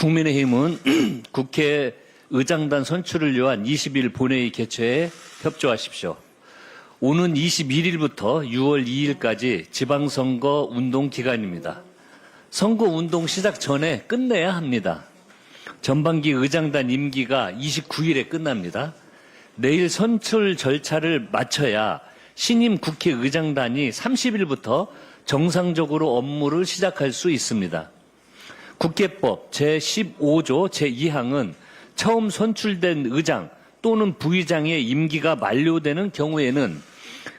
국민의힘은 국회 의장단 선출을 위한 20일 본회의 개최에 협조하십시오. 오는 21일부터 6월 2일까지 지방선거 운동 기간입니다. 선거 운동 시작 전에 끝내야 합니다. 전반기 의장단 임기가 29일에 끝납니다. 내일 선출 절차를 마쳐야 신임 국회의장단이 30일부터 정상적으로 업무를 시작할 수 있습니다. 국회법 제15조 제2항은 처음 선출된 의장 또는 부의장의 임기가 만료되는 경우에는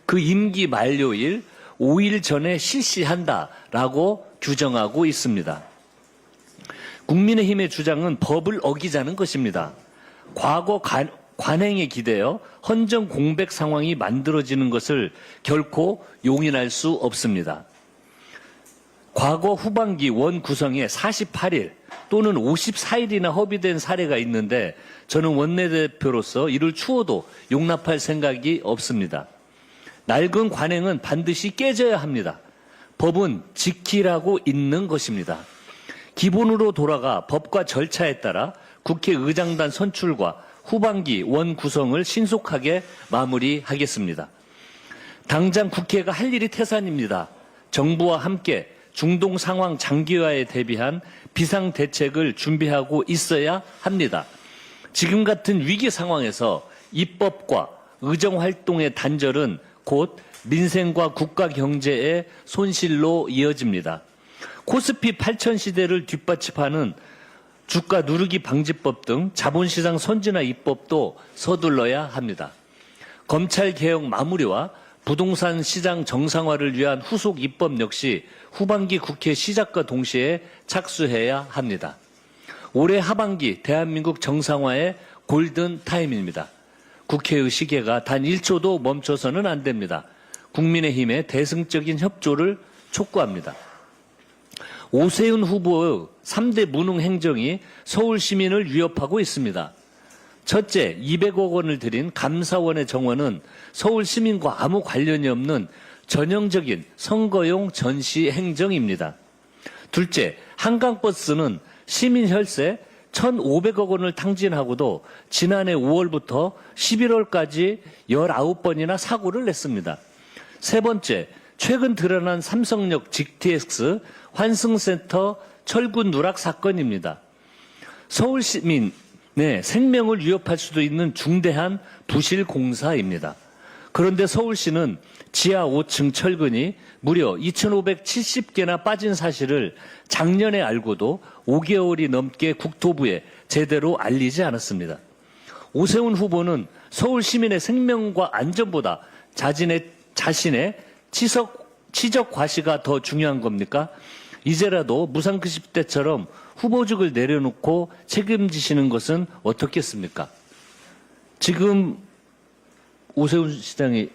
그 임기 만료일 5일 전에 실시한다라고 규정하고 있습니다. 국민의힘의 주장은 법을 어기자는 것입니다. 과거 관행에 기대어 헌정 공백 상황이 만들어지는 것을 결코 용인할 수 없습니다. 과거 후반기 원 구성에 48일 또는 54일이나 허비된 사례가 있는데 저는 원내대표로서 이를 추워도 용납할 생각이 없습니다. 낡은 관행은 반드시 깨져야 합니다. 법은 지키라고 있는 것입니다. 기본으로 돌아가 법과 절차에 따라 국회의장단 선출과 후반기 원 구성을 신속하게 마무리하겠습니다. 당장 국회가 할 일이 태산입니다. 정부와 함께 중동 상황 장기화에 대비한 비상대책을 준비하고 있어야 합니다. 지금 같은 위기 상황에서 입법과 의정활동의 단절은 곧 민생과 국가 경제의 손실로 이어집니다. 코스피 8000 시대를 뒷받침하는 주가 누르기 방지법 등 자본시장 선진화 입법도 서둘러야 합니다. 검찰개혁 마무리와 부동산 시장 정상화를 위한 후속 입법 역시 후반기 국회 시작과 동시에 착수해야 합니다. 올해 하반기 대한민국 정상화의 골든 타임입니다. 국회의 시계가 단 1초도 멈춰서는 안 됩니다. 국민의힘의 대승적인 협조를 촉구합니다. 오세훈 후보의 3대 무능 행정이 서울 시민을 위협하고 있습니다. 첫째, 200억 원을 들인 감사원의 정원은 서울 시민과 아무 관련이 없는 전형적인 선거용 전시 행정입니다. 둘째, 한강버스는 시민 혈세 1,500억 원을 탕진하고도 지난해 5월부터 11월까지 19번이나 사고를 냈습니다. 세 번째, 최근 드러난 삼성역 GTX 환승센터 철근 누락 사건입니다. 서울 시민의 생명을 위협할 수도 있는 중대한 부실 공사입니다. 그런데 서울시는 지하 5층 철근이 무려 2,570개나 빠진 사실을 작년에 알고도 5개월이 넘게 국토부에 제대로 알리지 않았습니다. 오세훈 후보는 서울 시민의 생명과 안전보다 자신의 치적 과시가 더 중요한 겁니까? 이제라도 무상급식 때처럼 후보직을 내려놓고 책임지시는 것은 어떻겠습니까? 지금 오세훈 시장이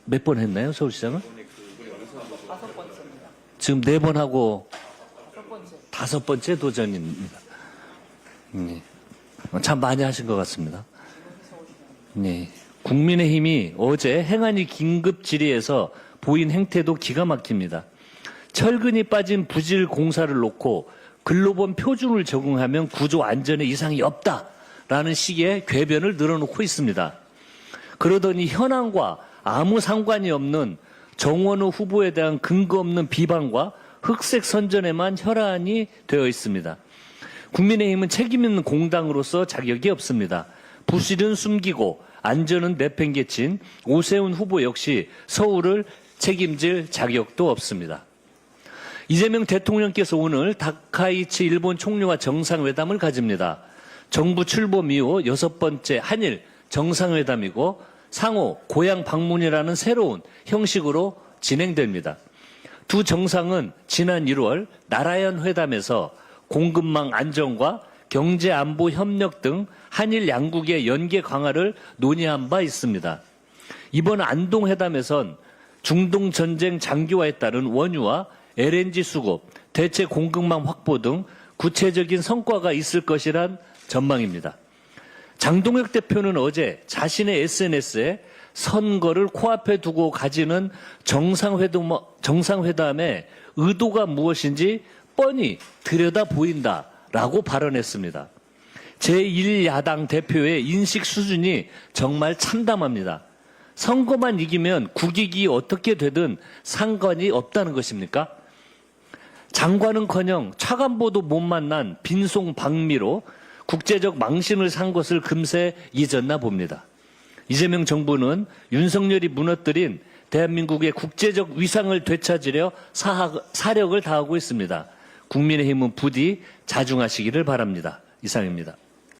몇 번 했나요? 서울시장은? 5번째입니다. 지금 4번 하고 5번째 도전입니다. 네. 참 많이 하신 것 같습니다. 네. 국민의힘이 어제 행안위 긴급 질의에서 보인 행태도 기가 막힙니다. 철근이 빠진 부실 공사를 놓고 글로벌 표준을 적용하면 구조 안전에 이상이 없다라는 식의 궤변을 늘어놓고 있습니다. 그러더니 현황과 아무 상관이 없는 정원호 후보에 대한 근거 없는 비방과 흑색 선전에만 혈안이 되어 있습니다. 국민의힘은 책임 있는 공당으로서 자격이 없습니다. 부실은 숨기고 안전은 내팽개친 오세훈 후보 역시 서울을 책임질 자격도 없습니다. 이재명 대통령께서 오늘 다카이치 일본 총리와 정상회담을 가집니다. 정부 출범 이후 6번째 한일 정상회담이고 상호 고향 방문이라는 새로운 형식으로 진행됩니다. 두 정상은 지난 1월 나라연 회담에서 공급망 안정과 경제 안보 협력 등 한일 양국의 연계 강화를 논의한 바 있습니다. 이번 안동 회담에선 중동 전쟁 장기화에 따른 원유와 LNG 수급, 대체 공급망 확보 등 구체적인 성과가 있을 것이란 전망입니다. 장동혁 대표는 어제 자신의 SNS에 선거를 코앞에 두고 가지는 정상회담의 의도가 무엇인지 뻔히 들여다 보인다 라고 발언했습니다. 제1야당 대표의 인식 수준이 정말 참담합니다. 선거만 이기면 국익이 어떻게 되든 상관이 없다는 것입니까? 장관은커녕 차관보도 못 만난 빈송방미로 국제적 망신을 산 것을 금세 잊었나 봅니다. 이재명 정부는 윤석열이 무너뜨린 대한민국의 국제적 위상을 되찾으려 사력을 다하고 있습니다. 국민의힘은 부디 자중하시기를 바랍니다. 이상입니다.